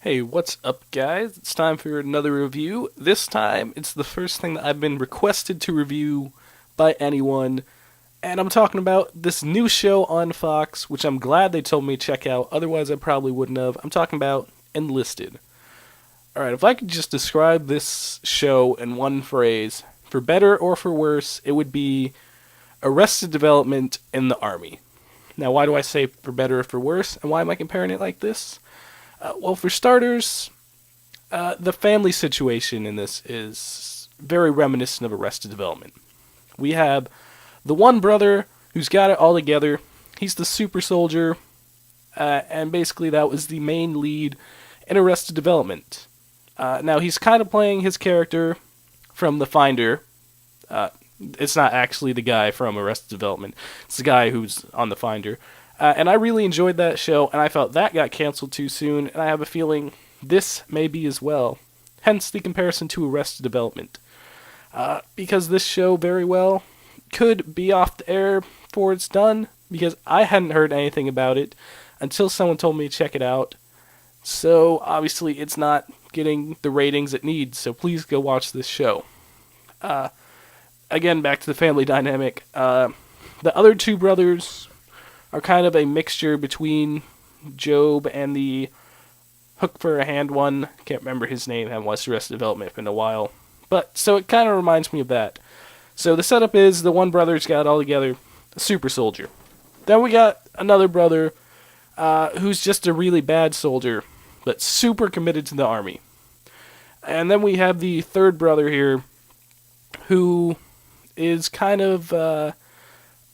Hey, what's up, guys? It's time for another review. This time, it's the first thing that I've been requested to review by anyone, and I'm talking about this new show on Fox, which I'm glad they told me to check out, otherwise, I probably wouldn't have. I'm talking about Enlisted. Alright, if I could just describe this show in one phrase, for better or for worse, it would be Arrested Development in the Army. Now, why do I say for better or for worse, and why am I comparing it like this? Well, for starters, the family situation in this is very reminiscent of Arrested Development. We have the one brother who's got it all together. He's the super soldier, and basically that was the main lead in Arrested Development. Now, he's kind of playing his character from The Finder. It's not actually the guy from Arrested Development. It's the guy who's on The Finder. And I really enjoyed that show, and I felt that got canceled too soon, and I have a feeling this may be as well. Hence the comparison to Arrested Development. Because this show very well could be off the air before it's done, because I hadn't heard anything about it until someone told me to check it out. So obviously it's not getting the ratings it needs, so please go watch this show. Again, back to the family dynamic. The other two brothers are kind of a mixture between Job and the hook for a hand one. Can't remember his name. Haven't watched Arrested Development in a while. But, so it kind of reminds me of that. So the setup is the one brother's got it all together, a super soldier. Then we got another brother who's just a really bad soldier, but super committed to the army. And then we have the third brother here who is kind of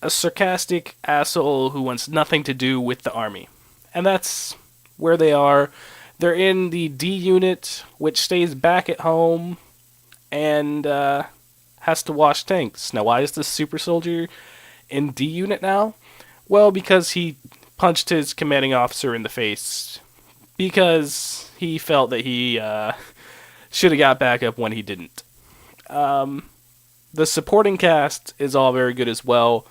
a sarcastic asshole who wants nothing to do with the army. And that's where they are. They're in the D unit, which stays back at home and has to wash tanks. Now, why is this super soldier in D unit now? Well, because he punched his commanding officer in the face. Because he felt that he should have got back up when he didn't. The supporting cast is all very good as well.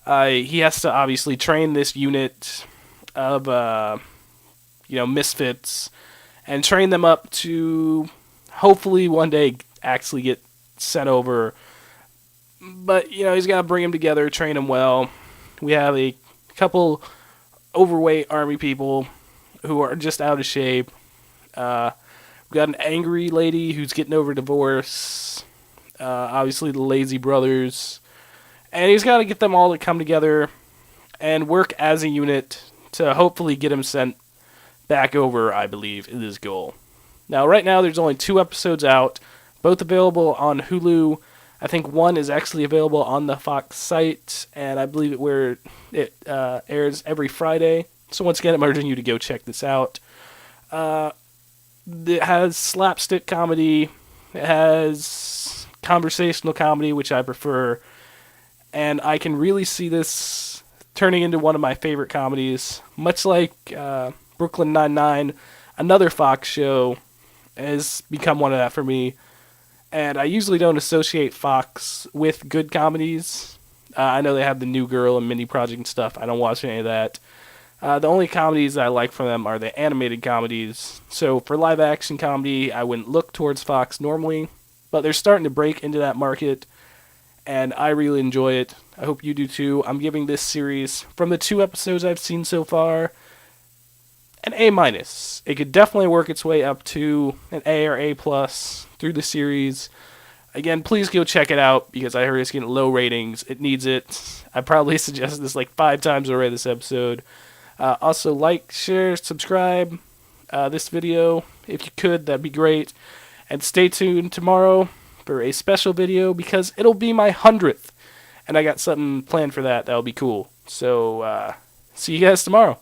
He has to obviously train this unit of, misfits and train them up to hopefully one day actually get sent over. But, he's got to bring them together, train them well. We have a couple overweight army people who are just out of shape. We've got an angry lady who's getting over divorce. Obviously the lazy brothers. And he's got to get them all to come together and work as a unit to hopefully get him sent back over, I believe, is his goal. Now, right now, there's only 2 episodes out, both available on Hulu. I think one is actually available on the Fox site, and I believe it airs every Friday. So once again, I'm urging you to go check this out. It has slapstick comedy. It has conversational comedy, which I prefer. And I can really see this turning into one of my favorite comedies. Much like Brooklyn Nine-Nine, another Fox show has become one of that for me. And I usually don't associate Fox with good comedies. I know they have the New Girl and Mini Project and stuff. I don't watch any of that. The only comedies I like from them are the animated comedies. So for live action comedy, I wouldn't look towards Fox normally. But they're starting to break into that market. And I really enjoy it. I hope you do too. I'm giving this series, from the 2 episodes I've seen so far, an A-. It could definitely work its way up to an A or A+ through the series. Again, please go check it out, because I heard it's getting low ratings. It needs it. I probably suggested this like 5 times already this episode. Also, like, share, subscribe this video. If you could, that'd be great. And stay tuned tomorrow for a special video, because it'll be my 100th, and I got something planned for that. That'll be cool. So, see you guys tomorrow.